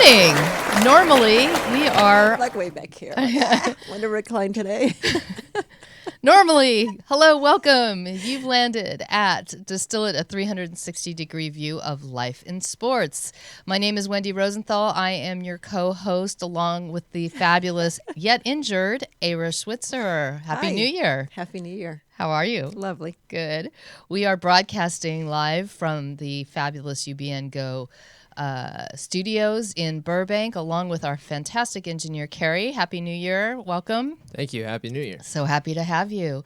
morning. Normally, we are... Like way back here. Want to recline today? Normally, hello, welcome. You've landed at Distill, a 360-degree view of life in sports. My name is Wendy Rosenthal. I am your co-host, along with the fabulous, yet injured, Eira Switzer. Happy Hi. New Year. Happy New Year. How are you? Lovely. Good. We are broadcasting live from the fabulous UBN Go studios in Burbank, along with our fantastic engineer, Carrie. Happy New Year. Welcome. Thank you. Happy New Year. So happy to have you.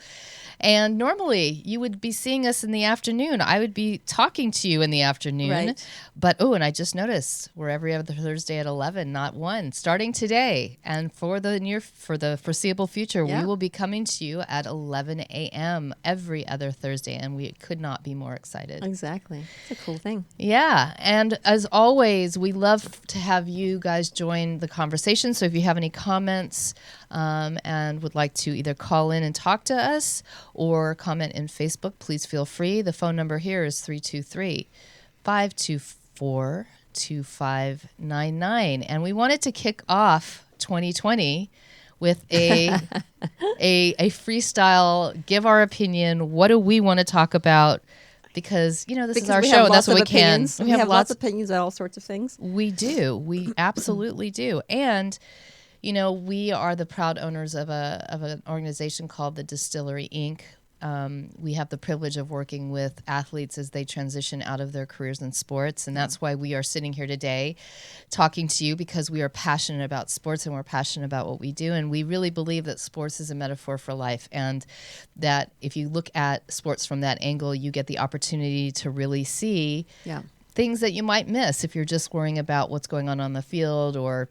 And normally you would be seeing us in the afternoon. I would be talking to you in the afternoon. Right. But, and I just noticed we're every other Thursday at 11, not 1, starting today. And for the foreseeable future, we will be coming to you at 11 a.m. every other Thursday. And we could not be more excited. Exactly. It's a cool thing. Yeah. And as always, we love to have you guys join the conversation. So if you have any comments and would like to either call in and talk to us or comment in Facebook, please feel free. The phone number here is 323-524-2599. And we wanted to kick off 2020 with a freestyle, give our opinion. What do we want to talk about? Because, this is our show, and that's what we can. We have lots of opinions on all sorts of things. We do. We absolutely do. And, we are the proud owners of an organization called the Distillery, Inc. We have the privilege of working with athletes as they transition out of their careers in sports. And that's why we are sitting here today talking to you, because we are passionate about sports and we're passionate about what we do. And we really believe that sports is a metaphor for life. And that if you look at sports from that angle, you get the opportunity to really see things that you might miss if you're just worrying about what's going on the field, or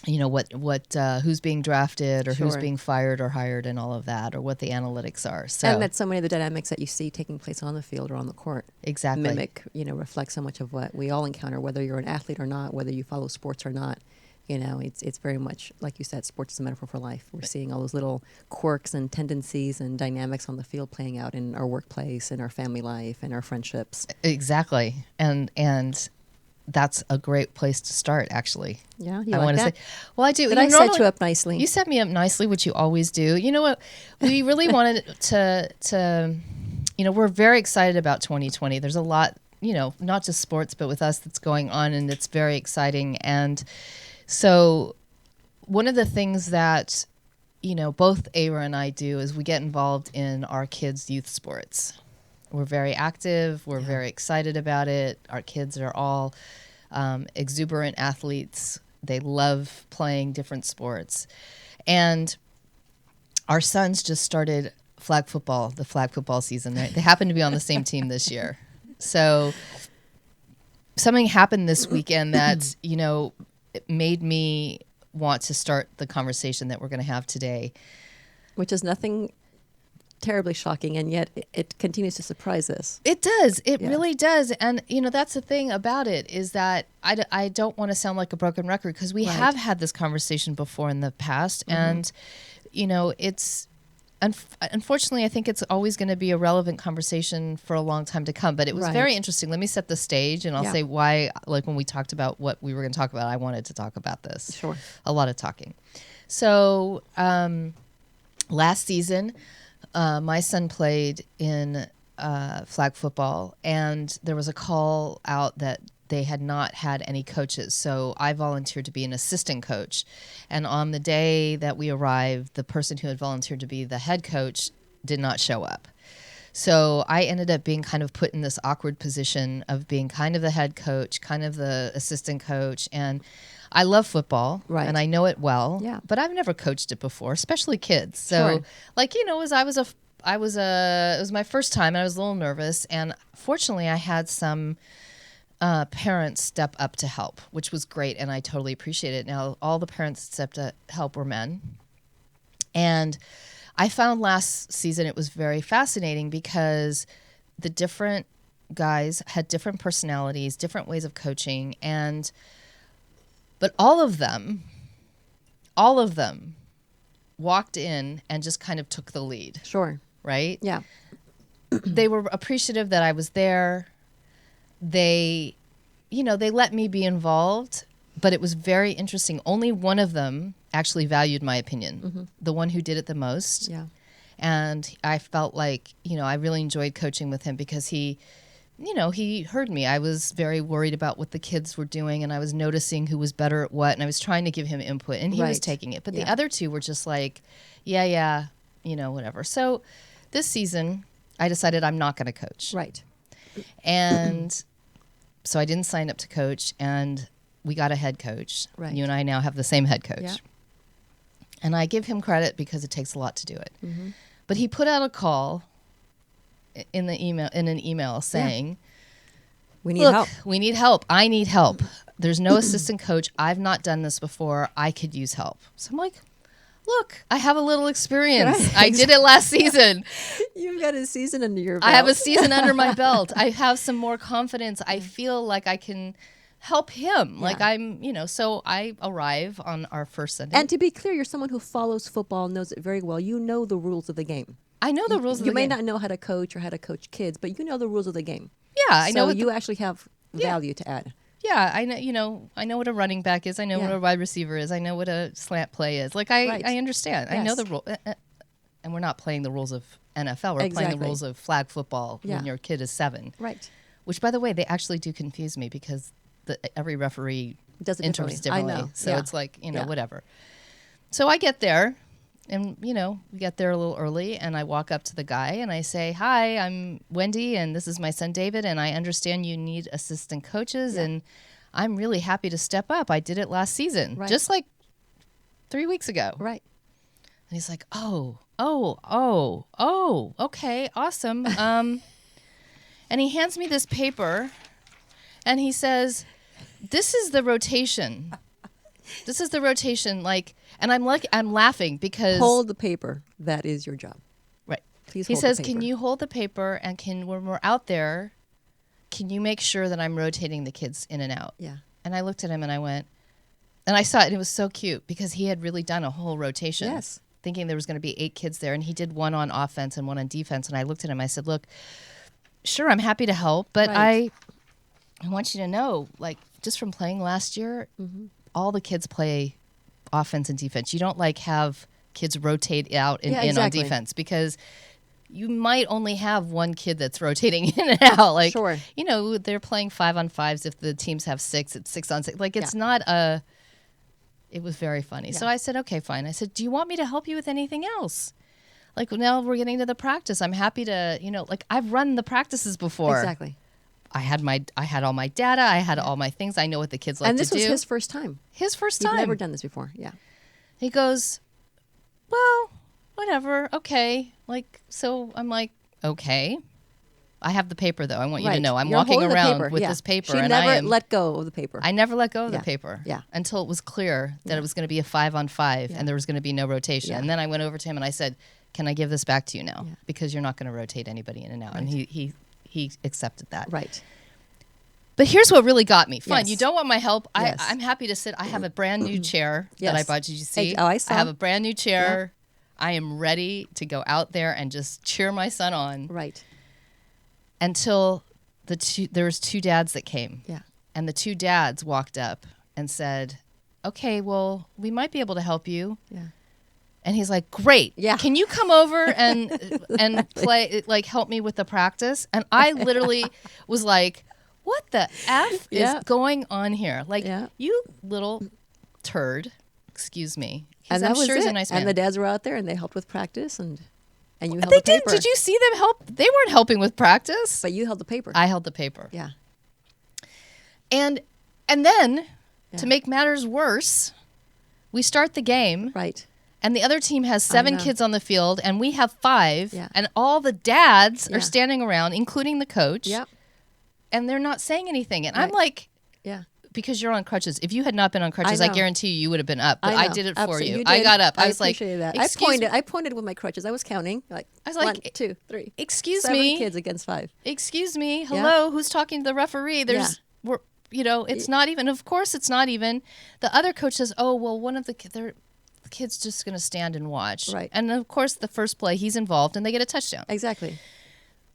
who's being drafted, or who's being fired or hired, and all of that, or what the analytics are. So, and that's so many of the dynamics that you see taking place on the field or on the court. Exactly. Reflect so much of what we all encounter, whether you're an athlete or not, whether you follow sports or not. It's very much, like you said, sports is a metaphor for life. We're seeing all those little quirks and tendencies and dynamics on the field playing out in our workplace, in our family life, and our friendships. Exactly. And that's a great place to start, actually. Yeah, you I like want to that? say, well, I do. Did I set you up nicely? You set me up nicely, which you always do. You know what? We really wanted to we're very excited about 2020. There's a lot, not just sports, but with us that's going on, and it's very exciting. And so one of the things that, both Eira and I do is we get involved in our kids' youth sports. We're very active. We're very excited about it. Our kids are all exuberant athletes. They love playing different sports. And our sons just started the flag football season. They happen to be on the same team this year. So something happened this weekend that, it made me want to start the conversation that we're going to have today. Which is nothing terribly shocking, and yet it continues to surprise us. It does. It really does. And, that's the thing about it, is that I don't want to sound like a broken record, because we have had this conversation before in the past. And, it's unfortunately, I think it's always going to be a relevant conversation for a long time to come. But it was very interesting. Let me set the stage, and I'll say why, like when we talked about what we were going to talk about, I wanted to talk about this. Sure. A lot of talking. So last season, my son played in flag football, and there was a call out that they had not had any coaches. So I volunteered to be an assistant coach. And on the day that we arrived, the person who had volunteered to be the head coach did not show up. So I ended up being kind of put in this awkward position of being kind of the head coach, kind of the assistant coach. And I love football, and I know it well, but I've never coached it before, especially kids. So, it was my first time, and I was a little nervous. And fortunately, I had some parents step up to help, which was great, and I totally appreciate it. Now, all the parents that stepped up to help were men. And I found last season it was very fascinating, because the different guys had different personalities, different ways of coaching, but all of them walked in and just kind of took the lead. Sure. Right? Yeah. They were appreciative that I was there. They let me be involved, But it was very interesting. Only one of them actually valued my opinion, the one who did it the most. Yeah. And I felt like, I really enjoyed coaching with him because he heard me. I was very worried about what the kids were doing, and I was noticing who was better at what, and I was trying to give him input, and he was taking it. But the other two were just like, yeah, whatever. So this season, I decided I'm not going to coach. Right. And so I didn't sign up to coach, and we got a head coach. Right. You and I now have the same head coach. Yeah. And I give him credit because it takes a lot to do it. But he put out a call in an email saying, we need help. We need help. I need help. There's no assistant coach. I've not done this before. I could use help. So I'm like, look, I have a little experience. I did it last season. You've got a season under your belt. I have a season under my belt. I have some more confidence. I feel like I can help him. Yeah. Like so I arrive on our first Sunday. And to be clear, you're someone who follows football, knows it very well. You know the rules of the game. I know the rules of the game. You may not know how to coach or how to coach kids, but you know the rules of the game. Yeah, I know. So you actually have value to add. Yeah, I know. I know what a running back is. I know what a wide receiver is. I know what a slant play is. Like I understand. Yes. I know the rule. And we're not playing the rules of NFL. We're playing the rules of flag football when your kid is 7. Right. Which, by the way, they actually do confuse me because every referee does it interprets differently. I know. So it's like whatever. So I get there. And, we get there a little early, and I walk up to the guy, and I say, hi, I'm Wendy, and this is my son, David, and I understand you need assistant coaches, and I'm really happy to step up. I did it last season, just like 3 weeks ago. Right. And he's like, oh, okay, awesome. And he hands me this paper, and he says, this is the rotation. This is the rotation, and I'm laughing because hold the paper. That is your job. Right. Please. He hold says, the paper. "Can you hold the paper? And when we're out there, can you make sure that I'm rotating the kids in and out?" Yeah. And I looked at him and I went, and I saw it. And it was so cute because he had really done a whole rotation. Yes. Thinking there was going to be 8 kids there, and he did one on offense and one on defense. And I looked at him. I said, "Look, sure, I'm happy to help, but I want you to know, just from playing last year." All the kids play offense and defense. You don't have kids rotate out and in on defense because you might only have one kid that's rotating in and out. Sure. They're playing 5-on-5s. If the teams have 6, it's 6-on-6. It's not a. It was very funny. Yeah. So I said, okay, fine. I said, do you want me to help you with anything else? Now we're getting to the practice. I'm happy to, I've run the practices before. Exactly. I had all my data. I had all my things. I know what the kids like to do. And this was his first time. His first time. He'd never done this before. Yeah. He goes, well, whatever. Okay. So I'm like, okay. I have the paper though. I want you to know. I'm walking around with this paper. She never let go of the paper. I never let go of the paper. Yeah. Until it was clear that it was going to be a 5-on-5 and there was going to be no rotation. Yeah. And then I went over to him and I said, can I give this back to you now? Yeah. Because you're not going to rotate anybody in and out. Right. And he accepted that. Right. But here's what really got me. Fine, yes. You don't want my help. Yes. I'm happy to sit. I have a brand new chair that I bought. Did you see? I saw. I have a brand new chair. Yeah. I am ready to go out there and just cheer my son on. Right. Until there was 2 dads that came. Yeah. And the 2 dads walked up and said, okay, well, we might be able to help you. Yeah. And he's like, great. Yeah. Can you come over and play, help me with the practice? And I literally was like, what the F is going on here? You little turd, excuse me. And I'm that was sure it. He's a nice man. And the dads were out there and they helped with practice and you held they the paper. Did you see them help? They weren't helping with practice. But you held the paper. I held the paper. Yeah. And then, to make matters worse, we start the game. Right. And the other team has 7 kids on the field, and we have 5. Yeah. And all the dads are standing around, including the coach. Yep. And they're not saying anything. And I'm like, because you're on crutches. If you had not been on crutches, I guarantee you would have been up. But I did it for you. I got up. I was like, that. I pointed with my crutches. I was counting. I was like 1, 2, 3. Excuse 7 me. kids against 5. Excuse me. Hello. Who's talking to the referee? It's not even. Of course, it's not even. The other coach says, "Oh, well, one of the kid's just going to stand and watch." Right. And of course, the first play, he's involved, and they get a touchdown. Exactly.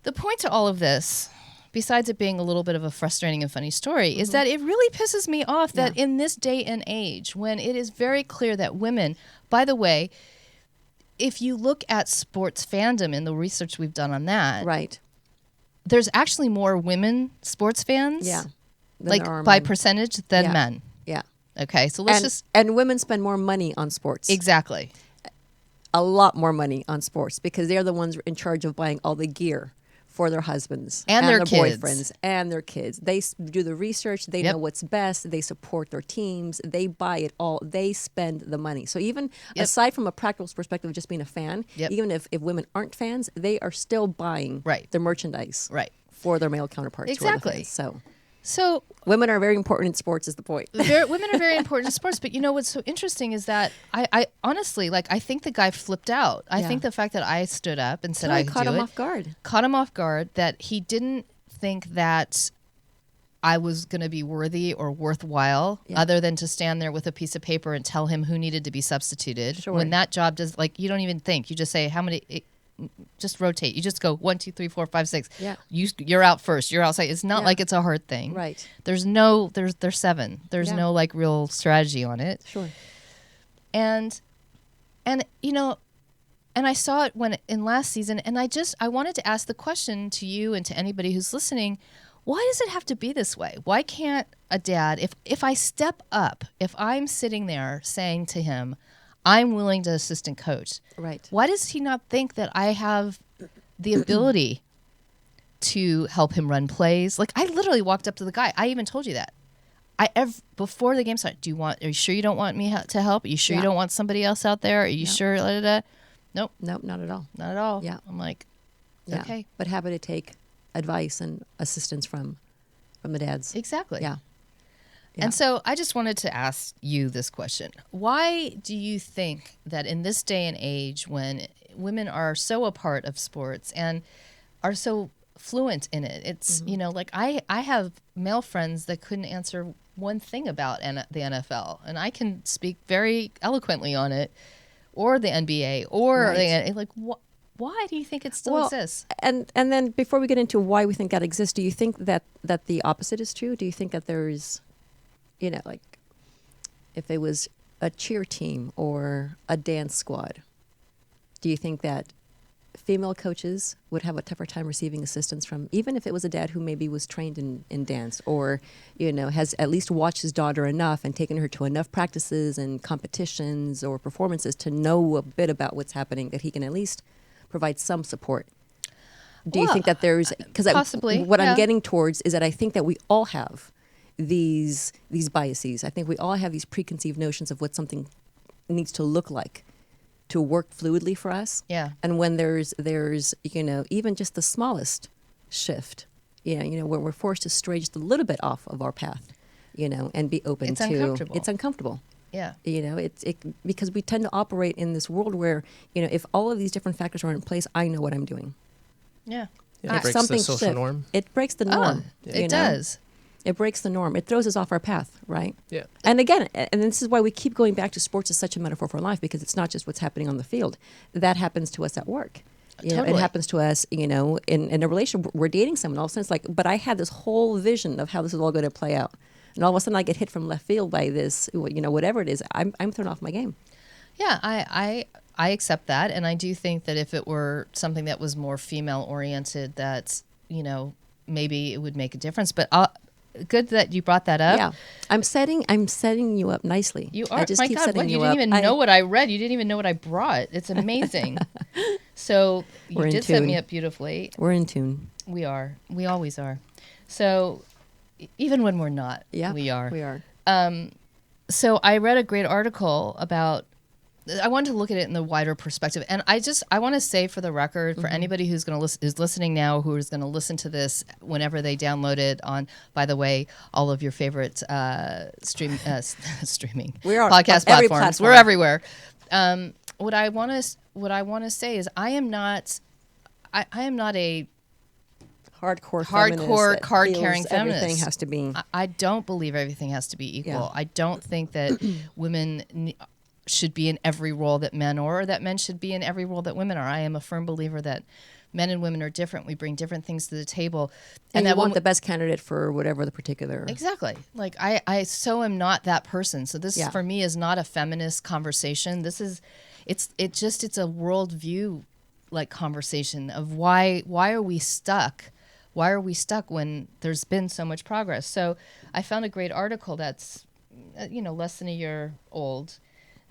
The point to all of this, besides it being a little bit of a frustrating and funny story, is that it really pisses me off that in this day and age, when it is very clear that women, by the way, if you look at sports fandom and the research we've done on that, Right. there's actually more women sports fans, Yeah. Than like there are by men. percentage than Yeah. men. Yeah. Okay, so let's And women spend more money on sports. exactly. A lot more money on sports because they're the ones in charge of buying all the gear for their husbands And their kids. boyfriends and their kids. They do the research. They know what's best. They support their teams. They buy it all. They spend the money. So even aside from a practical perspective of just being a fan, even if women aren't fans, they are still buying the merchandise for their male counterparts. Exactly. Who are the fans. So women are very important in sports is the point. women are very important in sports, but you know what's so interesting is that I honestly, like, I think the guy flipped out. I think the fact that I stood up and said I caught him off guard. Caught him off guard, that he didn't think that I was going to be worthy or worthwhile other than to stand there with a piece of paper and tell him who needed to be substituted. Sure. When that job does, like, you don't even think. You just say, how many... just rotate. You just go 1, 2, 3, 4, 5, 6. Yeah. You're out first. You're outside. It's not like it's a hard thing. Right. There's 7. There's no like real strategy on it. Sure. And you know, and I saw it when in last season, and I wanted to ask the question to you and to anybody who's listening, why does it have to be this way? Why can't a dad, if I step up, if I'm sitting there saying to him, I'm willing to assistant coach. Right. Why does he not think that I have the ability to help him run plays? Like, I literally walked up to the guy. I even told you that. Before the game started, are you sure you don't want me to help? Are you sure you don't want somebody else out there? Are you sure? Nope. Nope, not at all. Not at all. Yeah. I'm like, Yeah. okay. But happy to take advice and assistance from the dads. Exactly. Yeah. And so I just wanted to ask you this question. Why do you think that in this day and age when women are so a part of sports and are so fluent in it, it's, you know, like I have male friends that couldn't answer one thing about the NFL, and I can speak very eloquently on it, or the NBA, or like, why do you think it still exists? And then before we get into why we think that exists, do you think that the opposite is true? Do you think that there's, you know, like if it was a cheer team or a dance squad, do you think that female coaches would have a tougher time receiving assistance from, even if it was a dad who maybe was trained in dance or, you know, has at least watched his daughter enough and taken her to enough practices and competitions or performances to know a bit about what's happening, that he can at least provide some support? Do you think that there's, because possibly, what I'm getting towards is that I think that we all have these biases. I think we all have these preconceived notions of what something needs to look like to work fluidly for us. Yeah. And when there's you know, even just the smallest shift, you know, where we're forced to stray just a little bit off of our path, you know, and be open It's to uncomfortable. It's uncomfortable. Yeah. You know, it because we tend to operate in this world where, you know, if all of these different factors are in place, I know what I'm doing. Yeah. It breaks the social norm. It breaks the norm. It does. It breaks the norm. It throws us off our path, right? Yeah. And again, and this is why we keep going back to sports as such a metaphor for life, because it's not just what's happening on the field. That happens to us at work. You know, it happens to us, you know, in a relationship. We're dating someone. All of a sudden it's like, but I had this whole vision of how this is all going to play out. And all of a sudden I get hit from left field by this, you know, whatever it is, I'm thrown off my game. Yeah, I accept that. And I do think that if it were something that was more female oriented, that, you know, maybe it would make a difference. But good that you brought that up. Yeah, I'm setting you up nicely. You are. I just My keep God, setting what, you you didn't up. even know what I read. You didn't even know what I brought. It's amazing. So you We're in did set me tune. up beautifully. We're in tune. We are. We always are. So even when we're not, Yeah, we are. We are. So I read a great article about, I wanted to look at it in the wider perspective. And I want to say for the record, for anybody who's going to who's listening now, who is going to listen to this whenever they download it on, by the way, all of your favorite streaming We are podcast on every platforms. platform. We're everywhere. What I want to say is I am not a Hardcore feminist that card-carrying feels feminist. Everything has to be. I don't believe everything has to be equal. Yeah. I don't think that women should be in every role that men are, or that men should be in every role that women are. I am a firm believer that men and women are different. We bring different things to the table. And that you want the best candidate for whatever the particular. Exactly. Like I so am not that person. So this for me is not a feminist conversation. This is, it's a worldview like conversation of why are we stuck? Why are we stuck when there's been so much progress? So I found a great article that's, less than a year old,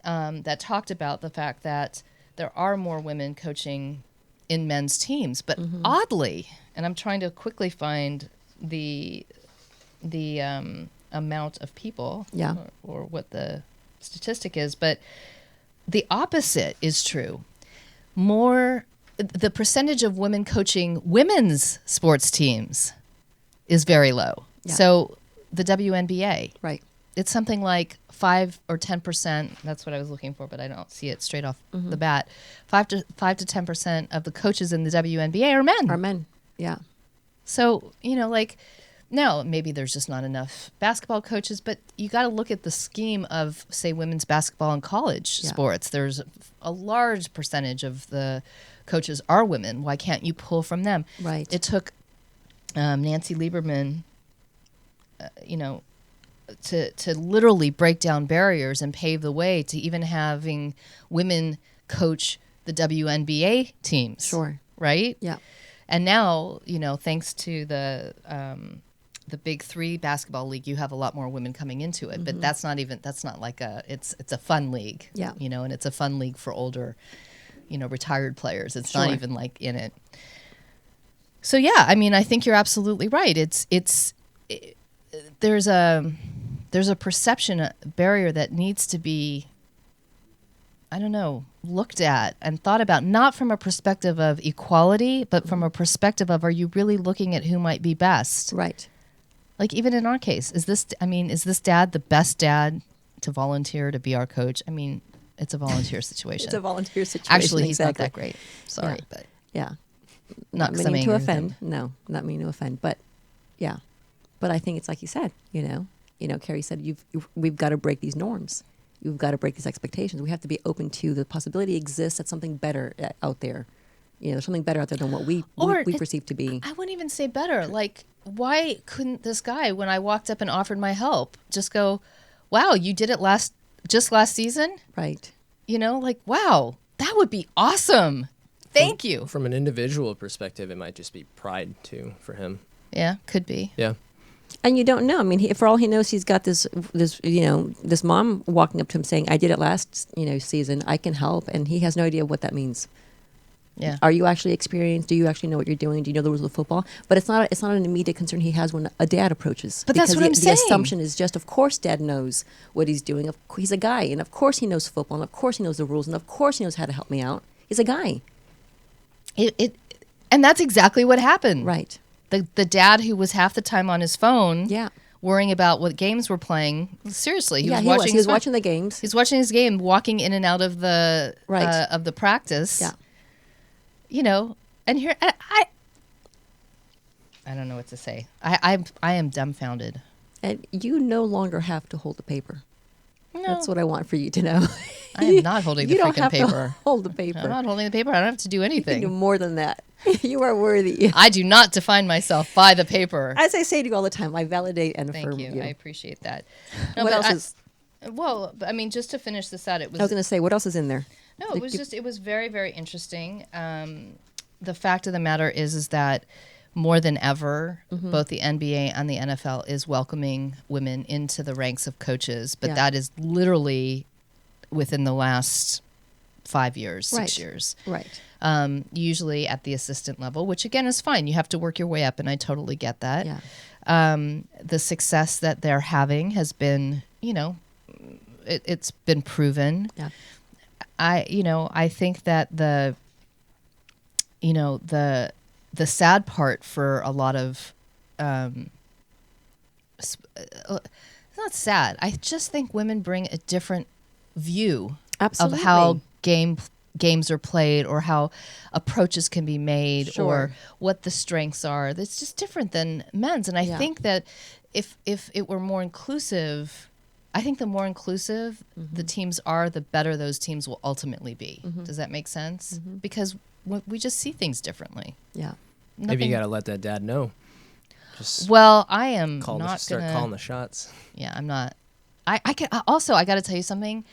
that talked about the fact that there are more women coaching in men's teams, but oddly, and I'm trying to quickly find the amount of people, or what the statistic is, but the opposite is true. The percentage of women coaching women's sports teams is very low. Yeah. So the WNBA, right? It's something like 5 or 10%. That's what I was looking for, but I don't see it straight off the bat. 5 to 10% of the coaches in the WNBA are men. Are men, yeah. So now maybe there's just not enough basketball coaches, but you got to look at the scheme of, say, women's basketball and college sports. There's a large percentage of the coaches are women. Why can't you pull from them? Right. It took Nancy Lieberman, to literally break down barriers and pave the way to even having women coach the WNBA teams. Sure. Right? Yeah. And now, thanks to the Big Three basketball league, you have a lot more women coming into it. But that's not like it's a fun league. Yeah. And it's a fun league for older, retired players. It's Sure. not even like in it. So yeah, I think you're absolutely right. There's a perception barrier that needs to be, looked at and thought about, not from a perspective of equality, but from a perspective of, are you really looking at who might be best? Right. Like even in our case, is this dad the best dad to volunteer to be our coach? It's a volunteer situation. It's a volunteer situation. Actually, he's not that great. Sorry, but yeah. Not meaning to offend. No, not meaning to offend, but yeah. But I think it's like you said, Carrie said, we've got to break these norms. You've got to break these expectations. We have to be open to the possibility exists that something better out there. There's something better out there than what we perceive to be. I wouldn't even say better. Like, why couldn't this guy, when I walked up and offered my help, just go, wow, you did it last season? Right. Wow, that would be awesome. Thank you. From an individual perspective, it might just be pride too for him. Yeah, could be. Yeah. And you don't know. For all he knows, he's got this mom walking up to him saying, "I did it last, season. I can help," and he has no idea what that means. Yeah. Are you actually experienced? Do you actually know what you're doing? Do you know the rules of football? But it's not an immediate concern he has when a dad approaches. But that's what I'm saying. The assumption is just, of course, dad knows what he's doing. He's a guy, and of course he knows football, and of course he knows the rules, and of course he knows how to help me out. He's a guy. And that's exactly what happened. Right. The dad who was half the time on his phone, yeah, worrying about what games were playing. Seriously, he was watching the games. He's watching his game, walking in and out of the of the practice. Yeah. And here I don't know what to say. I am dumbfounded. And you no longer have to hold the paper. No. That's what I want for you to know. I am not holding the freaking paper. To hold the paper. I'm not holding the paper. I don't have to do anything. You can do more than that. You are worthy. I do not define myself by the paper. As I say to you all the time, I validate and affirm you. Thank you. I appreciate that. What else is? Well, just to finish this out, it was. I was going to say, what else is in there? No, it was very, very interesting. The fact of the matter is that more than ever, both the NBA and the NFL is welcoming women into the ranks of coaches, but that is literally within the last 5 years, 6 years. Right. Usually at the assistant level, which again is fine. You have to work your way up, and I totally get that. Yeah. The success that they're having has been, it's been proven. Yeah. I think that the sad part for a lot of, it's not sad. I just think women bring a different view Absolutely. of how games are played, or how approaches can be made, Sure. or what the strengths are. It's just different than men's. And I think that if it were more inclusive, I think the more inclusive the teams are, the better those teams will ultimately be. Does that make sense? Because we just see things differently. Yeah. Maybe you got to let that dad know. Just Well, I am start calling the shots. Yeah, I'm not. I can also. I got to tell you something.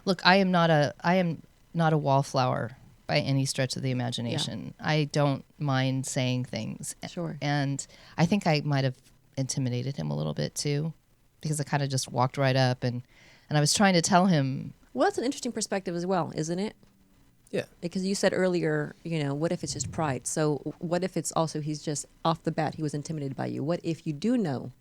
Look, I am not a wallflower by any stretch of the imagination. Yeah. I don't mind saying things. Sure. And I think I might have intimidated him a little bit too, because I kind of just walked right up and I was trying to tell him. Well, that's an interesting perspective as well, isn't it? Yeah. Because you said earlier, what if it's just pride? So what if it's also he's just off the bat, he was intimidated by you? What if you do know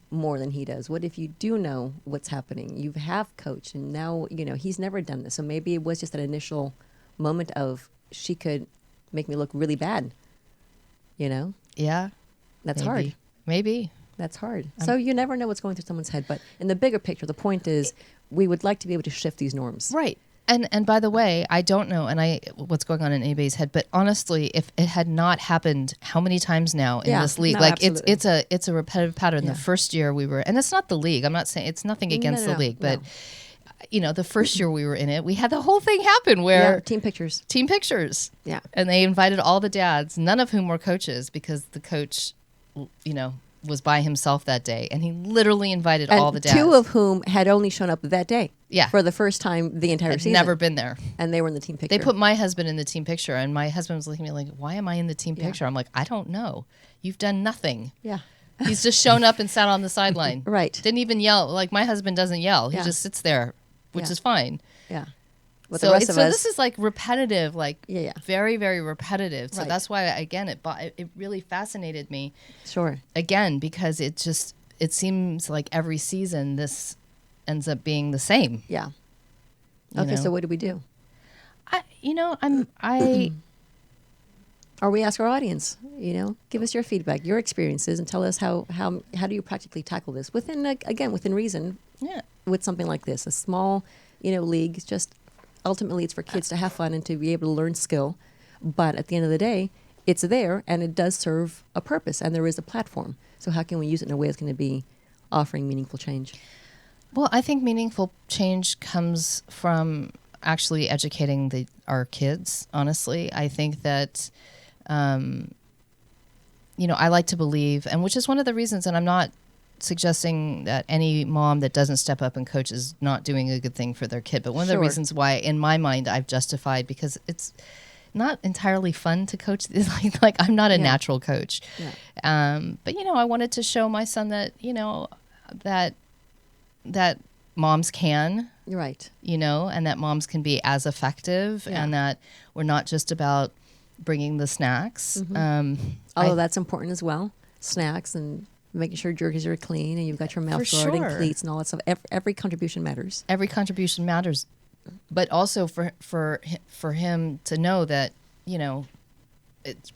more than he does? What if you do know what's happening? You have coached and now, he's never done this. So maybe it was just an initial moment of she could make me look really bad, Yeah. That's hard. Maybe. That's hard. So you never know what's going through someone's head. But in the bigger picture, the point is we would like to be able to shift these norms. Right. And by the way, I don't know what's going on in anybody's head, but honestly, if it had not happened how many times now in this league, it's a repetitive pattern. Yeah. The first year we were, and it's not the league. I'm not saying it's nothing against the league, but the first year we were in it, we had the whole thing happen where team pictures. Yeah. And they invited all the dads, none of whom were coaches, because the coach, was by himself that day, and he literally invited all the dads. 2 of whom had only shown up that day. Yeah. For the first time the entire season. Never been there. And they were in the team picture. They put my husband in the team picture, and my husband was looking at me like, why am I in the team picture? I'm like, I don't know. You've done nothing. Yeah. He's just shown up and sat on the sideline. Right. Didn't even yell. Like, my husband doesn't yell. He just sits there, which is fine. Yeah. But so the rest of us, this is like repetitive, very, very repetitive. So Right. that's why, again, it really fascinated me. Sure. Again, because it seems like every season this ends up being the same. Yeah. Okay, so what do we do? Or we ask our audience, give us your feedback, your experiences, and tell us how do you practically tackle this within reason. Yeah. With something like this, a small, league. It's just ultimately it's for kids to have fun and to be able to learn skill, but at the end of the day, it's there and it does serve a purpose and there is a platform. So how can we use it in a way that's going to be offering meaningful change? Well, I think meaningful change comes from actually educating our kids, honestly. I think that, I like to believe, and which is one of the reasons, and I'm not suggesting that any mom that doesn't step up and coach is not doing a good thing for their kid. But one of the reasons why, in my mind, I've justified, because it's not entirely fun to coach. like I'm not a natural coach. Yeah. But, I wanted to show my son that, that moms can. Right. And that moms can be as effective and that we're not just about bringing the snacks. Although that's important as well. Snacks and making sure jerseys are clean and you've got your mouth guard and cleats and all that stuff. Every contribution matters. Every contribution matters. But also for him to know that,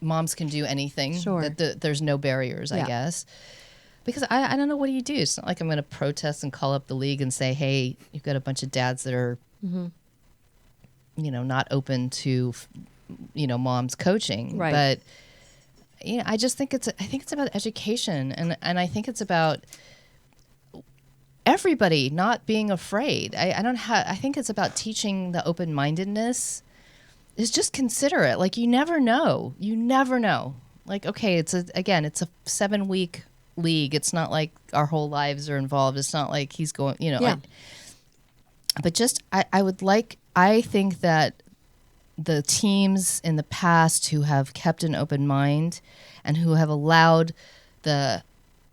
moms can do anything. Sure. That there's no barriers, I guess. Because I don't know, what do you do? It's not like I'm going to protest and call up the league and say, hey, you've got a bunch of dads that are, not open to, moms coaching. Right. But I just think it's about education, and I think it's about everybody not being afraid. I think it's about teaching the open-mindedness. Is just consider it. Like, you never know. Like, okay, it's a 7-week league. It's not like our whole lives are involved. It's not like he's going, but just I think that the teams in the past who have kept an open mind and who have allowed the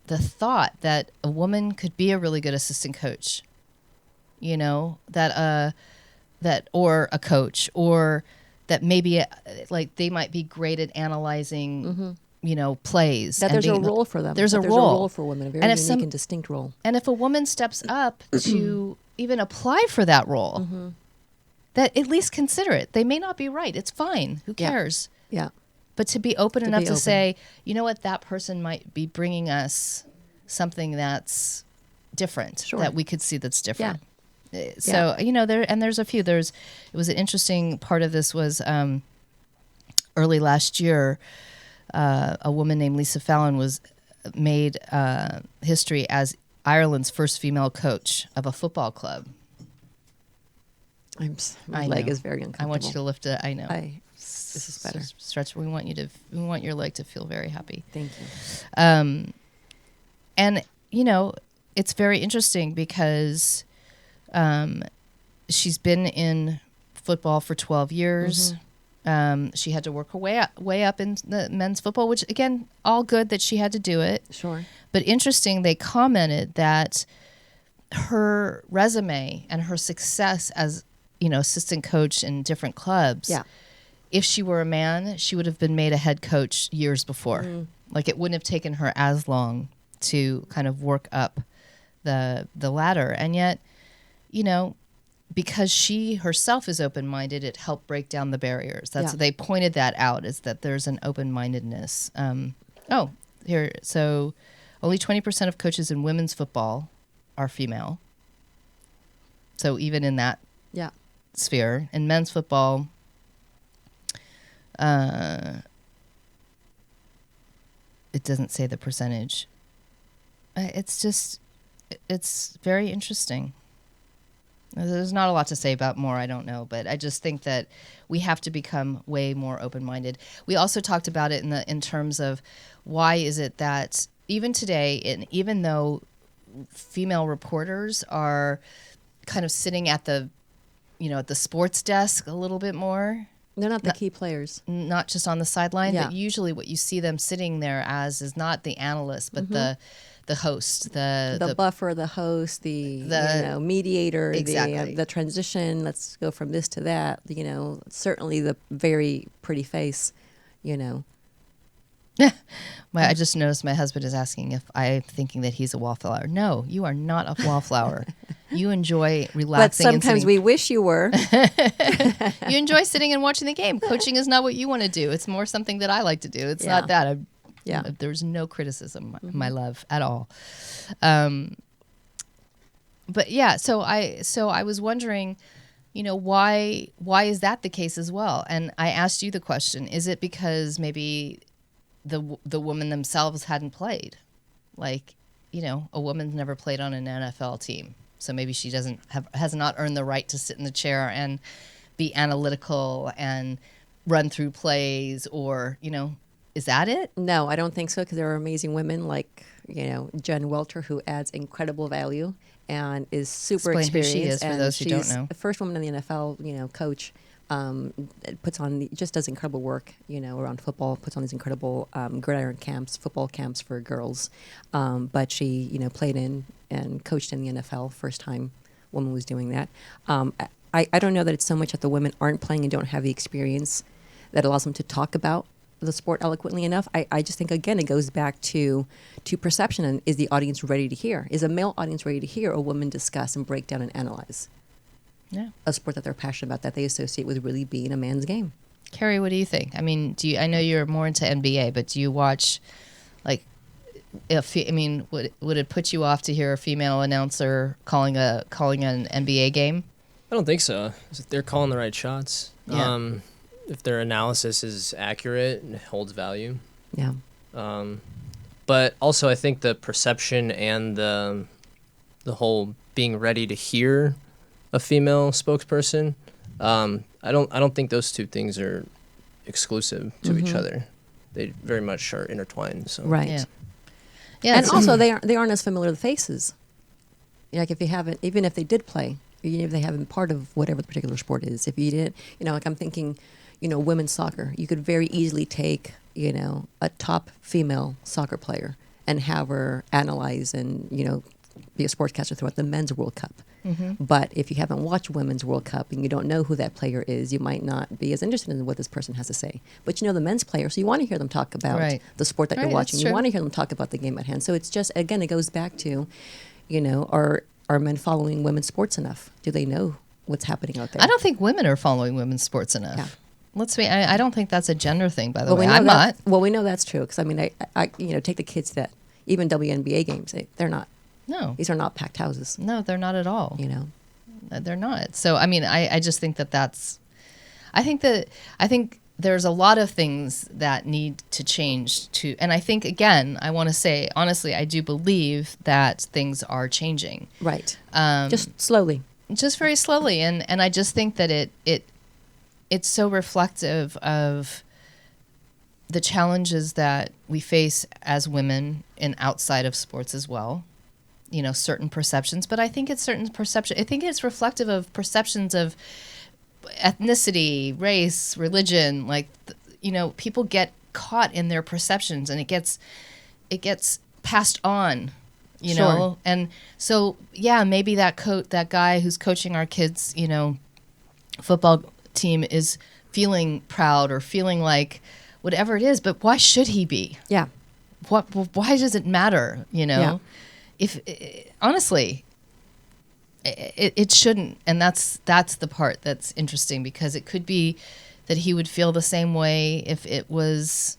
thought that a woman could be a really good assistant coach, that or a coach, or that maybe like they might be great at analyzing, plays. That there's a role for them. There's a role. There's a role for women, a very unique and distinct role. And if a woman steps up to even apply for that role, that at least consider it. They may not be right. It's fine. Who cares? Yeah. But to be open enough to say, you know what, that person might be bringing us something that's different, that we could see that's different. Yeah. So, there's a few. It was an interesting part of this was early last year, a woman named Lisa Fallon was made history as Ireland's first female coach of a football club. My I leg know. is very uncomfortable. I want you to lift it. I know. This is better. Stretch. We want your leg to feel very happy. Thank you. And it's very interesting because she's been in football for 12 years. She had to work her way up in the men's football, which again, all good that she had to do it. Sure. But interesting, they commented that her resume and her success as assistant coach in different clubs. Yeah. If she were a man, she would have been made a head coach years before. Like it wouldn't have taken her as long to kind of work up the ladder. And yet, because she herself is open-minded, it helped break down the barriers. They pointed that out, is that there's an open-mindedness. So only 20% of coaches in women's football are female. So even in that sphere, in men's football, it doesn't say the percentage. It's very interesting. There's not a lot to say about more, I don't know, but I just think that we have to become way more open-minded. We also talked about it in terms of why is it that even today, and even though female reporters are kind of sitting at the sports desk a little bit more. They're not the key players. Not just on the sideline, but usually what you see them sitting there as is not the analyst, but the host, the buffer, the host, the mediator, exactly. the transition. Let's go from this to that. Certainly the very pretty face. I just noticed my husband is asking if I'm thinking that he's a wallflower. No, you are not a wallflower. You enjoy relaxing. But sometimes we wish you were. You enjoy sitting and watching the game. Coaching is not what you want to do. It's more something that I like to do. It's not that. There's no criticism, my love, at all. But yeah, so I was wondering, why is that the case as well? And I asked you the question: is it because maybe the women themselves hadn't played? Like, a woman's never played on an NFL team, so maybe she has not earned the right to sit in the chair and be analytical and run through plays, or is that it? No, I don't think so, because there are amazing women like Jen Welter, who adds incredible value and is super Explain experienced. Who she is for those who don't know. She's the first woman in the NFL, coach. Does incredible work, around football, puts on these incredible gridiron camps, football camps for girls. But she, played in and coached in the NFL, first time woman was doing that. I don't know that it's so much that the women aren't playing and don't have the experience that allows them to talk about the sport eloquently enough. I just think, again, it goes back to perception, and is the audience ready to hear? Is a male audience ready to hear a woman discuss and break down and analyze a sport that they're passionate about, that they associate with really being a man's game? Carrie, what do you think? I mean, I know you're more into NBA, but do you watch, like, would it put you off to hear a female announcer calling an NBA game? I don't think so. They're calling the right shots. Yeah. If their analysis is accurate and holds value. Yeah. But also, I think the perception and the whole being ready to hear a female spokesperson, I don't think those two things are exclusive to each other. They very much are intertwined. So. Right. Yeah. And also, they aren't as familiar with faces. Like, if you haven't, even if they did play, even if they haven't been part of whatever the particular sport is, if you didn't, like I'm thinking, women's soccer, you could very easily take, a top female soccer player and have her analyze and, be a sportscaster throughout the men's World Cup. But if you haven't watched Women's World Cup and you don't know who that player is, you might not be as interested in what this person has to say. But the men's player, so you want to hear them talk about the sport that you're watching. You want to hear them talk about the game at hand. So it's just, again, it goes back to, are men following women's sports enough? Do they know what's happening out there? I don't think women are following women's sports enough. Yeah. I don't think that's a gender thing, by the way. I'm not. Well, we know that's true, because I take the kids that even WNBA games, they're not. No. These are not packed houses. No, they're not at all. They're not. So, I just think that's. I think there's a lot of things that need to change to, and I think, again, I want to say, honestly, I do believe that things are changing. Right. Just slowly. Just very slowly. And I just think that it's so reflective of the challenges that we face as women in outside of sports as well. You know, certain perceptions, but I think it's certain perception. I think it's reflective of perceptions of ethnicity, race, religion. Like, you know, people get caught in their perceptions, and it gets passed on. You Sure. know, and so yeah, maybe that guy who's coaching our kids, you know, football team is feeling proud or feeling like whatever it is, but why should he be? Yeah. Why does it matter? You know, Yeah. if honestly, it shouldn't, and that's the part that's interesting, because it could be that he would feel the same way if it was,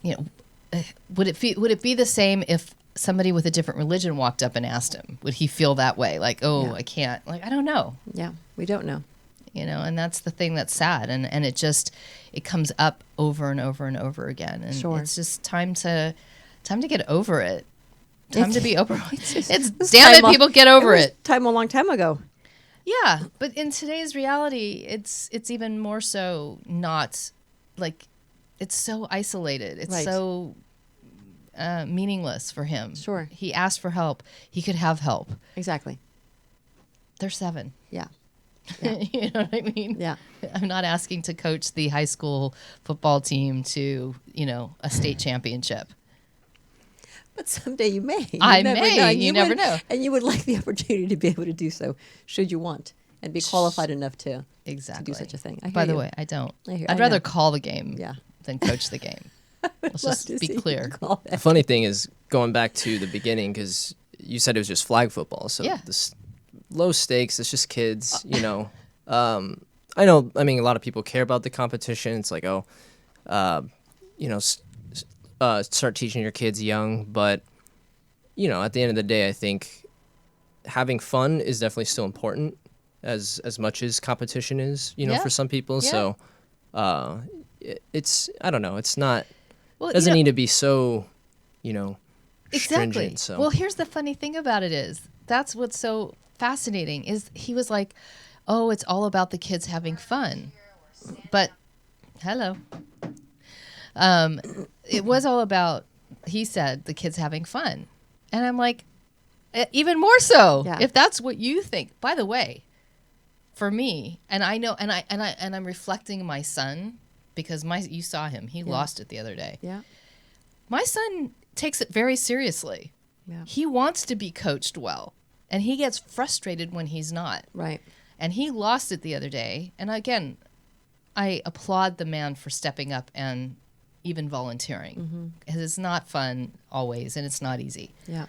you know, would it be the same if somebody with a different religion walked up and asked him? Would he feel that way? Like, oh, Yeah. I can't. Like, I don't know. Yeah. We don't know. You know, and that's the thing that's sad, and it comes up over and over and over again, and Sure. it's just time to get over it. Time to be over. It's This damn it, time people get over was it. Time a long time ago. Yeah, but in today's reality, it's even more so not, like, it's so isolated. It's Right. so meaningless for him. Sure. He asked for help. He could have help. Exactly. They're 7. Yeah. You know what I mean? Yeah. I'm not asking to coach the high school football team to, you know, a state championship. But someday you may. I never may. know. And You never know. And you would like the opportunity to be able to do so, should you want, and be qualified enough to Exactly. do such a thing. I By hear the you. way, I don't. I I'd rather call the game Yeah. than coach the game. Let's Love just to be see you clear. call The that. funny thing is, going back to the beginning, because you said it was just flag football, so Yeah. this low stakes. It's just kids, you know. I know. I mean, a lot of people care about the competition. It's like, oh, you know, start teaching your kids young. But you know, at the end of the day, I think having fun is definitely still important as much as competition is. You know, Yeah. for some people. Yeah. So it's, I don't know. It's not. Well, Doesn't you know, need to be so, you know, exactly. stringent. So Well, here's the funny thing about it is, that's what's so fascinating, is he was like, oh, it's all about the kids having fun. But, hello. It was all about, he said, the kids having fun. And I'm like, even more so, Yeah. if that's what you think. By the way, for me, and I know, and I'm reflecting my son, because you saw him. He lost it the other day. Yeah. My son takes it very seriously. Yeah. He wants to be coached well, and he gets frustrated when he's not. Right. And he lost it the other day. And again, I applaud the man for stepping up and even volunteering. Because it's not fun always, and it's not easy. Yeah.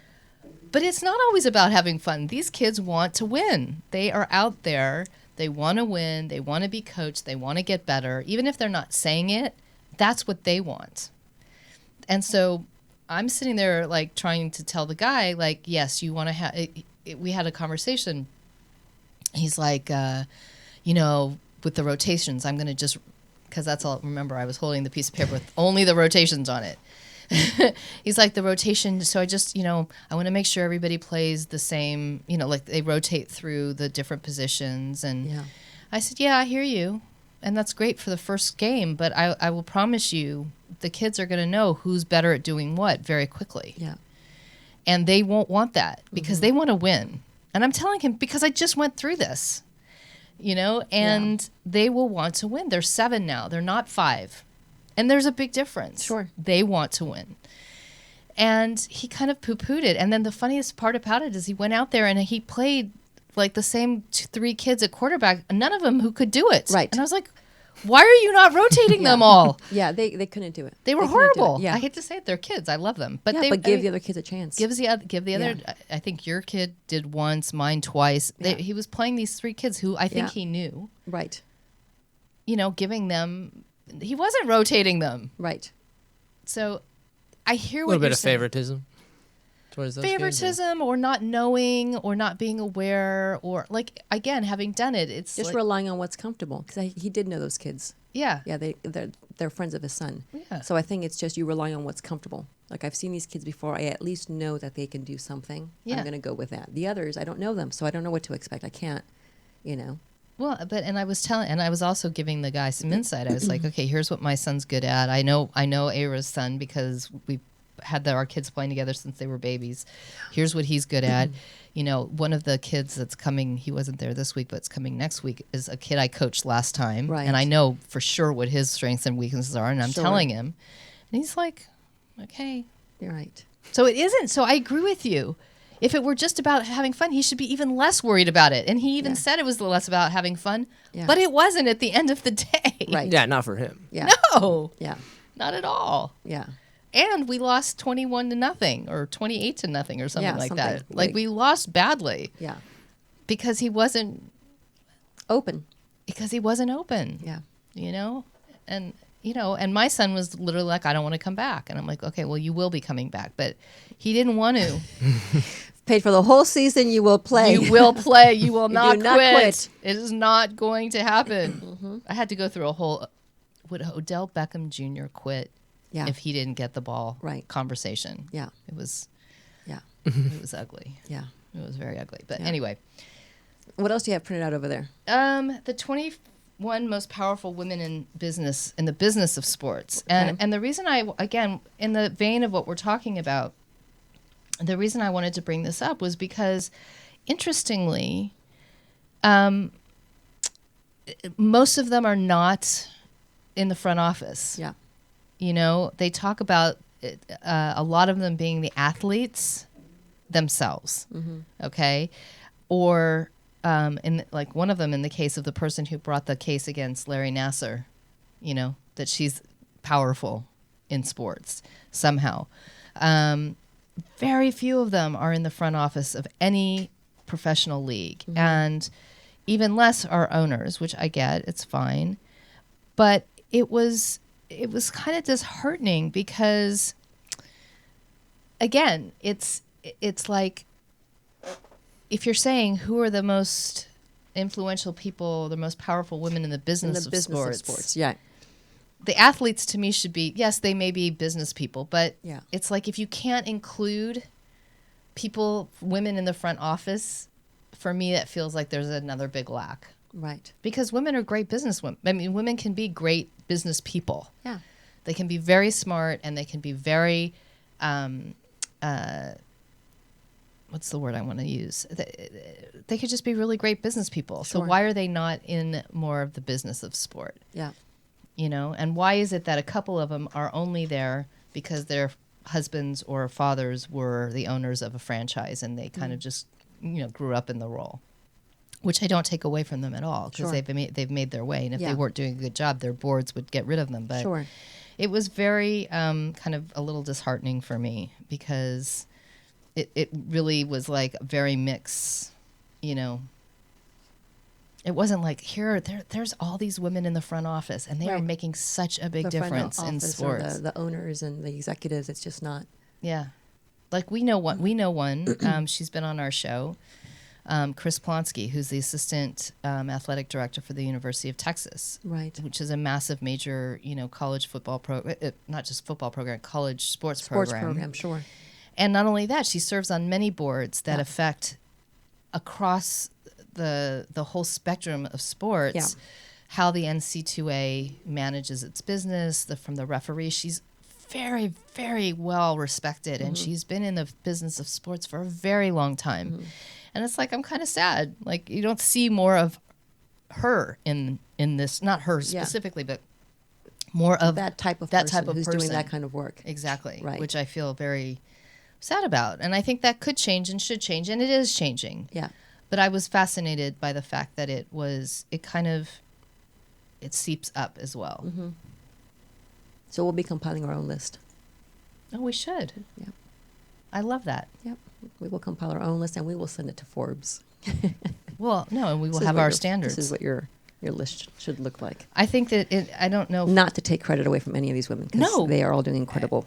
But it's not always about having fun. These kids want to win. They are out there. They want to win. They want to be coached. They want to get better. Even if they're not saying it, that's what they want. And so I'm sitting there, like, trying to tell the guy, like, yes, you want to have... We had a conversation. He's like, you know, with the rotations, I'm going to just... Because that's all... Remember, I was holding the piece of paper with only the rotations on it. He's like, the rotation, so I just, you know, I want to make sure everybody plays the same, you know, like they rotate through the different positions. And Yeah. I said, yeah, I hear you. And that's great for the first game, but I will promise you the kids are going to know who's better at doing what very quickly. Yeah. And they won't want that because they want to win. And I'm telling him, because I just went through this, you know, and they will want to win. They're 7 now. They're not 5. And there's a big difference. Sure. They want to win. And he kind of poo-pooed it. And then the funniest part about it is he went out there and he played like the same 3 kids at quarterback, none of them who could do it. Right. And I was like, why are you not rotating them all? Yeah, they couldn't do it. They were couldn't do it. horrible. Yeah. I hate to say it, they're kids. I love them. But Yeah, they but give the other kids a chance. give the other. Yeah. I think your kid did once, mine twice. Yeah. He was playing these 3 kids who I think Yeah. he knew. Right. You know, giving them. He wasn't rotating them. Right. So, I hear a what little bit you're of saying. favoritism towards those kids, or- Favoritism, or not knowing, or not being aware, or like again having done it. It's Just like, relying on what's comfortable, because he did know those kids. Yeah. Yeah, they're friends of his son. Yeah. So I think it's just you rely on what's comfortable. Like I've seen these kids before. I at least know that they can do something. Yeah. I'm going to go with that. The others, I don't know them, so I don't know what to expect. I can't, you know. Well, and I was also giving the guy some insight. I was like, okay, here's what my son's good at. I know Eira's son because we had our kids playing together since they were babies. Here's what he's good at. You know, one of the kids that's coming, he wasn't there this week, but it's coming next week, is a kid I coached last time. Right. And I know for sure what his strengths and weaknesses are, and I'm Sure. telling him. And he's like, okay. You're right. So it isn't. So I agree with you. If it were just about having fun, he should be even less worried about it. And he even said it was less about having fun, Yeah. but it wasn't at the end of the day. Right. Yeah, not for him. Yeah. No, Yeah. not at all. Yeah. And we lost 21-0 or 28-0 or something Yeah, like something that. Like big. we lost badly Yeah. because he wasn't Open. open. Yeah. You know? And and my son was literally like, I don't want to come back. And I'm like, okay, well, you will be coming back. But he didn't want to. Paid for the whole season. You will play. You will play. You will not, do not quit. quit. It is not going to happen. I had to go through a whole, would Odell Beckham Jr. quit Yeah. if he didn't get the ball Right. conversation? Yeah. It was ugly. Yeah. It was very ugly. But Yeah. anyway, What else do you have printed out over there? the 21 most powerful women in the business of sports. Okay. And the reason again, in the vein of what we're talking about, the reason I wanted to bring this up was because, interestingly, most of them are not in the front office. Yeah. You know, they talk about a lot of them being the athletes themselves. Okay. Or in like one of them, in the case of the person who brought the case against Larry Nassar, you know, that she's powerful in sports somehow. Very few of them are in the front office of any professional league, and even less are owners, which I get. It's fine, but it was kind of disheartening because, again, it's like, if you're saying who are the most influential people, the most powerful women in the business, of sports, Yeah. the athletes to me should be, yes, they may be business people, but Yeah. it's like if you can't include women in the front office, for me, it feels like there's another big lack. Right. Because women are great business women. I mean, women can be great business people. Yeah. They can be very smart, and they can be very, what's the word I want to use? They could just be really great business people. So Sure. why are they not in more of the business of sport? Yeah. You know, and why is it that a couple of them are only there because their husbands or fathers were the owners of a franchise and they kind of just, grew up in the role, which I don't take away from them at all because Sure. they've made their way. And if Yeah. they weren't doing a good job, their boards would get rid of them. But Sure. it was very kind of a little disheartening for me because it really was like very mixed, It wasn't like there's all these women in the front office and they are Right. making such a big The front difference in office or sports. the owners and the executives, it's just not. Yeah. Like we know one, she's been on our show, Chris Plonsky, who's the assistant athletic director for the University of Texas. Right. Which is a massive major, college football not just football program, college sports program, sure. And not only that, she serves on many boards that Yeah. affect across the whole spectrum of sports, Yeah. how the NC2A manages its business, from the referee. She's very, very well respected, and she's been in the business of sports for a very long time. And it's like, I'm kind of sad. Like, you don't see more of her in this, not her Yeah. specifically, but more of That type of that person type of who's person. doing that kind of work. Exactly. Right. Which I feel very sad about. And I think that could change and should change, and it is changing. Yeah. But I was fascinated by the fact that it seeps up as well. So we'll be compiling our own list. Oh, we should. Yeah. I love that. Yep. We will compile our own list and we will send it to Forbes. Well, no, and we will This is have what our your- standards. This is what your list should look like. I think that I don't know. Not to take credit away from any of these women. 'Cause No. they are all doing incredible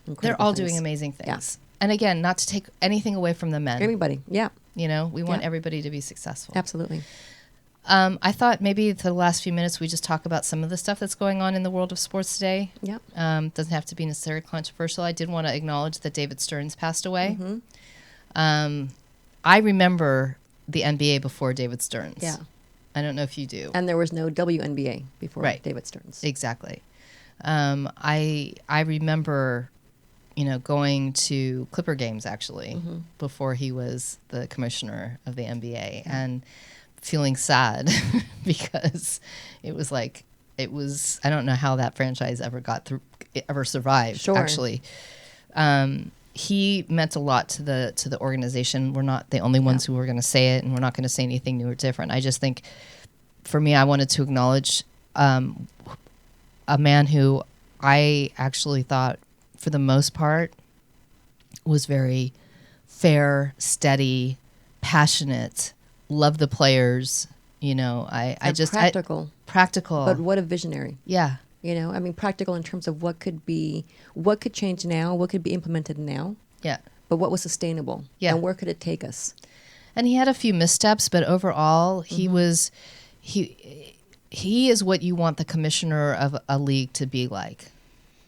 They're all things. doing amazing things. Yeah. And again, not to take anything away from the men. Everybody. Yeah. We want Yeah. everybody to be successful. Absolutely. I thought maybe for the last few minutes we just talk about some of the stuff that's going on in the world of sports today. Yep. Doesn't have to be necessarily controversial. I did want to acknowledge that David Stearns passed away. I remember the NBA before David Stearns. Yeah. I don't know if you do. And there was no WNBA before Right. David Stearns. Exactly. I remember, going to Clipper games actually before he was the commissioner of the NBA and feeling sad because it was I don't know how that franchise ever survived. Sure. Actually. He meant a lot to the organization. We're not the only ones who were going to say it, and we're not going to say anything new or different. I just think, for me, I wanted to acknowledge a man who I actually thought, for the most part, was very fair, steady, passionate, loved the players. Practical. Practical. But what a visionary. Yeah. Practical in terms of what could change now, what could be implemented now, Yeah. but what was sustainable, Yeah. and where could it take us? And he had a few missteps, but overall, he is what you want the commissioner of a league to be like.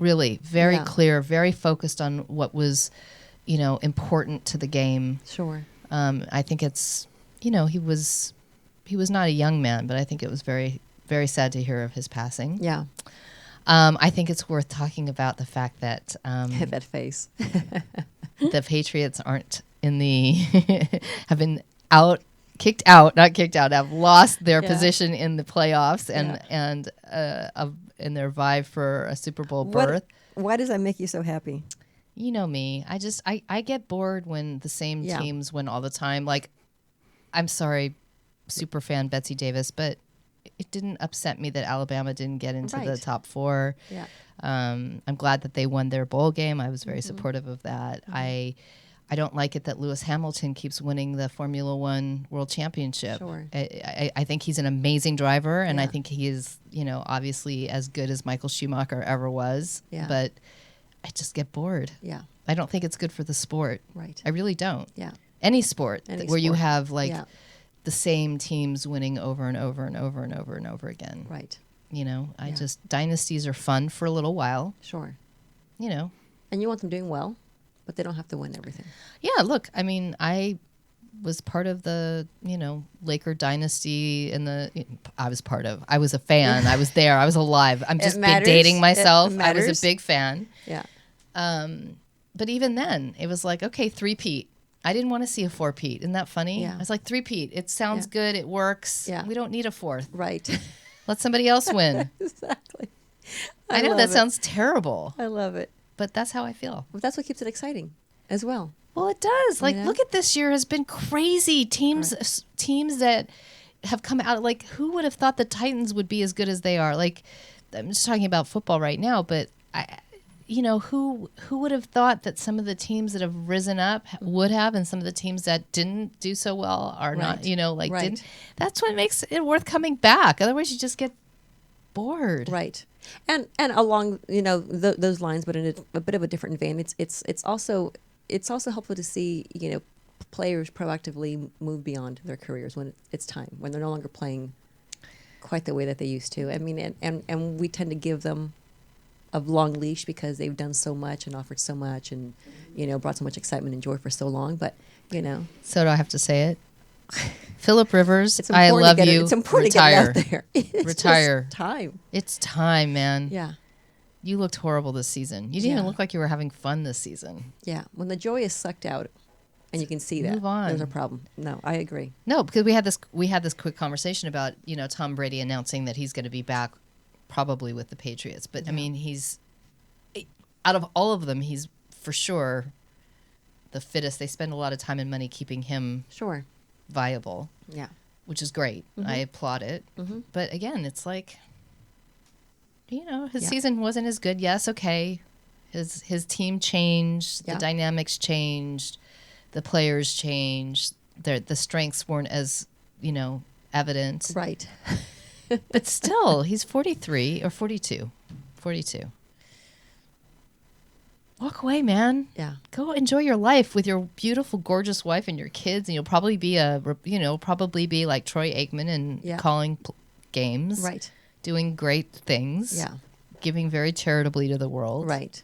Really, very clear, very focused on what was, important to the game. Sure. I think it's, he was not a young man, but I think it was very, very sad to hear of his passing. Yeah. I think it's worth talking about the fact that That face. the Patriots aren't have been have lost their position in the playoffs and in their vie for a Super Bowl berth. Why does that make you so happy? You know me. I get bored when the same teams win all the time. Like, I'm sorry, super fan Betsy Davis, but it didn't upset me that Alabama didn't get into the top 4. Yeah. I'm glad that they won their bowl game. I was very supportive of that. I don't like it that Lewis Hamilton keeps winning the Formula One World Championship. Sure. I think he's an amazing driver, and I think he is, obviously as good as Michael Schumacher ever was. Yeah. But I just get bored. Yeah. I don't think it's good for the sport. Right. I really don't. Yeah. Any sport where you have the same teams winning over and over and over and over and over again. Right. Dynasties are fun for a little while. Sure. And you want them doing well, but they don't have to win everything. Yeah, look, I mean, I was part of the, Laker dynasty I was a fan. I was there. I was alive. I'm just dating myself. I was a big fan. Yeah. But even then, it was like, okay, 3-peat. I didn't want to see a 4-peat. Isn't that funny? Yeah. I was like, 3-peat. It sounds good. It works. Yeah. We don't need a 4th. Right. Let somebody else win. Exactly. I know that sounds terrible. I love it. But that's how I feel. Well, that's what keeps it exciting as well. Well, it does. Like, look at this year has been crazy. Teams that have come out. Like, who would have thought the Titans would be as good as they are? Like, I'm just talking about football right now, but who would have thought that some of the teams that have risen up would have, and some of the teams that didn't do so well are not, didn't. That's what makes it worth coming back. Otherwise, you just get bored. Right. And along, those lines, but in a bit of a different vein, it's also helpful to see, players proactively move beyond their careers when it's time, when they're no longer playing quite the way that they used to. I mean, and we tend to give them a long leash because they've done so much and offered so much and, brought so much excitement and joy for so long. But, So do I have to say it? Phillip Rivers, it's I love you. It's important Retire. to get it out there. It's Retire. just time. It's time, man. Yeah. You looked horrible this season. You didn't even look like you were having fun this season. Yeah. When the joy is sucked out, and you can see that, move on. There's a problem. No, I agree. No, because we had this quick conversation about, Tom Brady announcing that he's going to be back probably with the Patriots. But I mean, out of all of them, he's for sure the fittest. They spend a lot of time and money keeping him viable. Yeah. Which is great. I applaud it. But again, it's like, his season wasn't as good. Yes, okay. His team changed. The dynamics changed. The players changed. The strengths weren't as, evident. Right. But still, he's 43 or 42. 42. walk away, man. Yeah. Go enjoy your life with your beautiful, gorgeous wife and your kids, and you'll probably be like Troy Aikman and Yeah. calling games, Right. doing great things, Yeah. giving very charitably to the world, Right.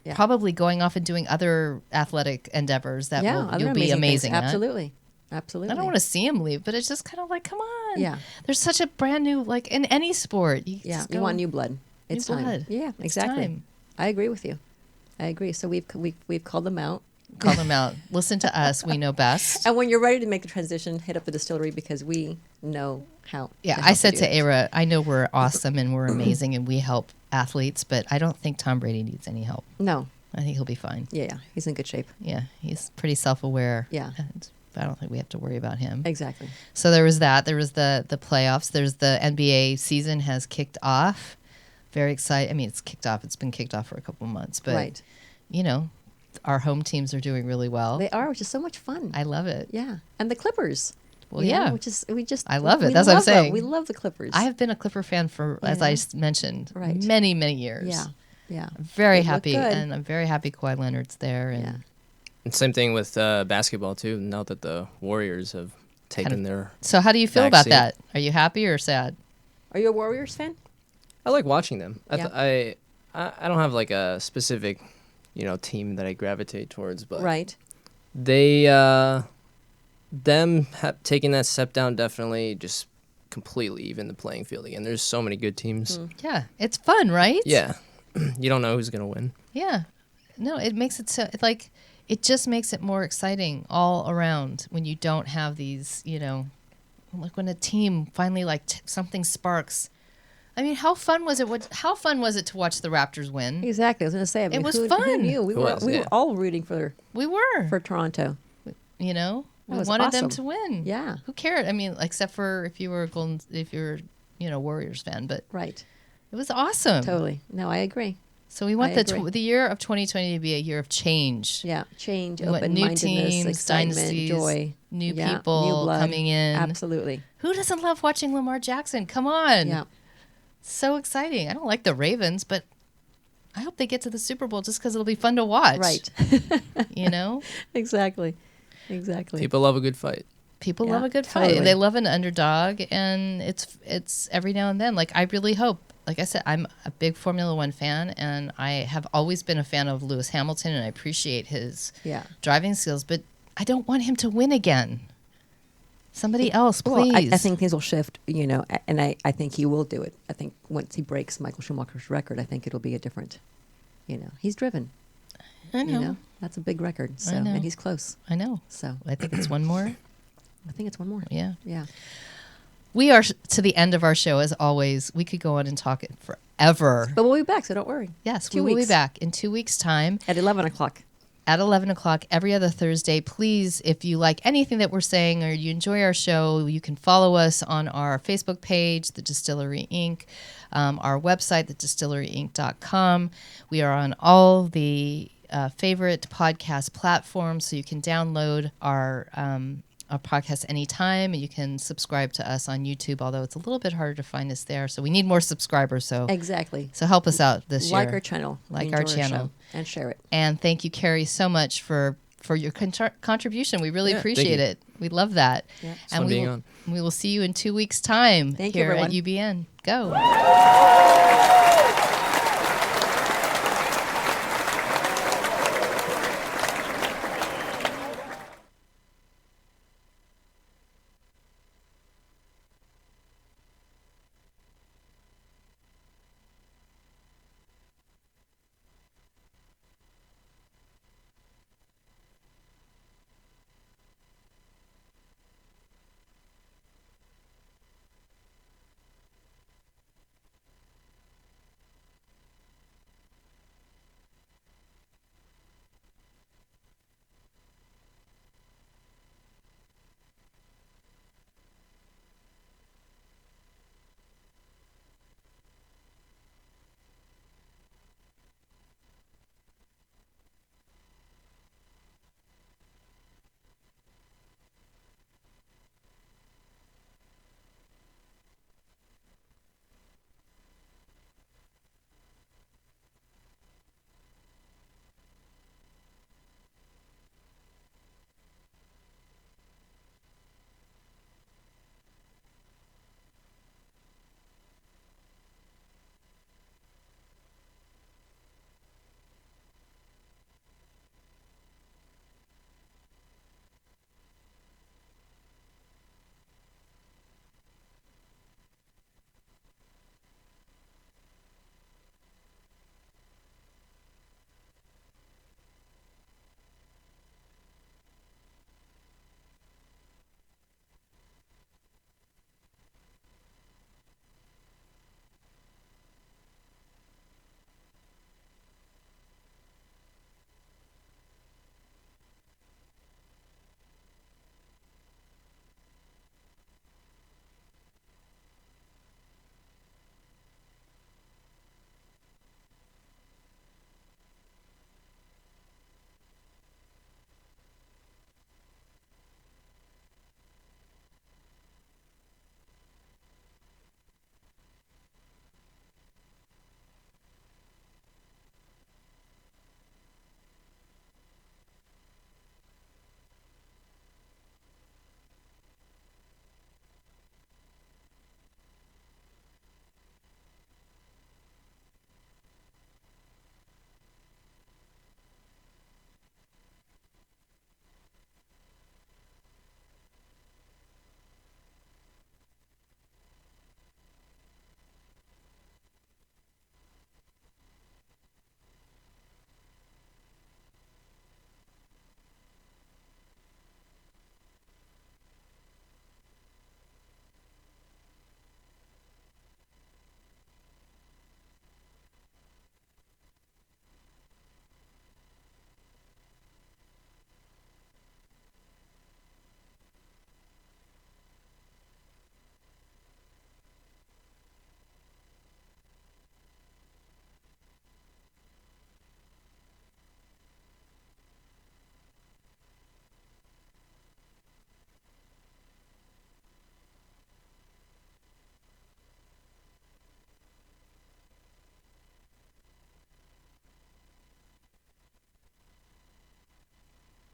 Yeah. probably going off and doing other athletic endeavors that other you'll be things. amazing at. Absolutely. Absolutely. I don't want to see him leave, but it's just kind of like, come on. Yeah. There's such a brand new, like in any sport. You Yeah. just You go- want new blood. It's new time. blood. Yeah. It's Exactly. time. I agree with you. I agree. So we've called them out. Call them out. Listen to us. We know best. And when you're ready to make the transition, hit up the distillery because we know how. Yeah, to I help said you to do it. Eira, I know we're awesome and we're amazing and we help athletes, but I don't think Tom Brady needs any help. No. I think he'll be fine. Yeah. He's in good shape. Yeah, he's pretty self-aware. Yeah. And I don't think we have to worry about him. Exactly. So there was that. There was the playoffs. There's the NBA season has kicked off. Very excited. I mean, it's kicked off. It's been kicked off for a couple of months, but Right. you know, our home teams are doing really well. They are, which is so much fun. I love it. Yeah. And the Clippers. Well, you know, yeah. which is, we just. I love it. we That's what I'm love them. saying. We love the Clippers. I have been a Clipper fan for, as Yeah. I mentioned, Right. many, many years. Yeah. Yeah. Very They look happy, good. and I'm very happy Kawhi Leonard's there. And Yeah. And same thing with basketball too. Now that the Warriors have taken their, so, how do you feel about Backseat. that? Are you happy or sad? Are you a Warriors fan? I like watching them. Yeah. I don't have like a specific, team that I gravitate towards, but Right. they taking that step down definitely just completely even the playing field again. There's so many good teams. Yeah, it's fun, right? Yeah, you don't know who's gonna win. Yeah. No, it makes it so like it just makes it more exciting all around when you don't have these, like when a team finally like something sparks. I mean, how fun was it? How fun was it to watch the Raptors win? Exactly. I was going to say. I mean, was who fun. knew? We It were was, we yeah. were all rooting for We were, Toronto. we That was wanted them awesome. to win. Yeah. Who cared? I mean, except for if you were Warriors fan, but Right. it was awesome. Totally. No, I agree. So we want I agree. the year of 2020 to be a year of change. Yeah. Change, We want new open-mindedness, teams, excitement, dynasties, joy. new Yeah, people new blood. coming in. Absolutely. Who doesn't love watching Lamar Jackson? Come on. Yeah. So exciting. I don't like the Ravens, but I hope they get to the Super Bowl just because it'll be fun to watch. Right. Exactly. Exactly. People love a good fight. People Yeah, love a good fight. totally. They love an underdog, and it's every now and then. Like, I really hope, like I said, I'm a big Formula One fan, and I have always been a fan of Lewis Hamilton, and I appreciate his Yeah. driving skills, but I don't want him to win again. Somebody else, Well, please. I think things will shift, and I think he will do it. I think once he breaks Michael Schumacher's record, I think it'll be a different, he's driven. I know. That's a big record. So, know. and he's close. I know. So I think it's one more. I think it's one more. Yeah. Yeah. We are to the end of our show, as always. We could go on and talk it forever. But we'll be back, so don't worry. Yes, 2 we will be weeks. back in 2 weeks' time At 11 o'clock. at 11 o'clock every other Thursday. Please, if you like anything that we're saying or you enjoy our show, you can follow us on our Facebook page, The Distillery Inc., our website, thedistilleryinc.com. We are on all the favorite podcast platforms, so you can download our podcast anytime, and you can subscribe to us on YouTube, although it's a little bit harder to find us there. So we need more subscribers. So Exactly. help us out this year. Like our channel. Like We our enjoy channel. show. And share it. And thank you, Carrie, so much for your contribution. We really Yeah, thank appreciate you. it. We love that. Yeah. It's fun being on. We will see you in 2 weeks' time Thank you, here at everyone. UBN. Go.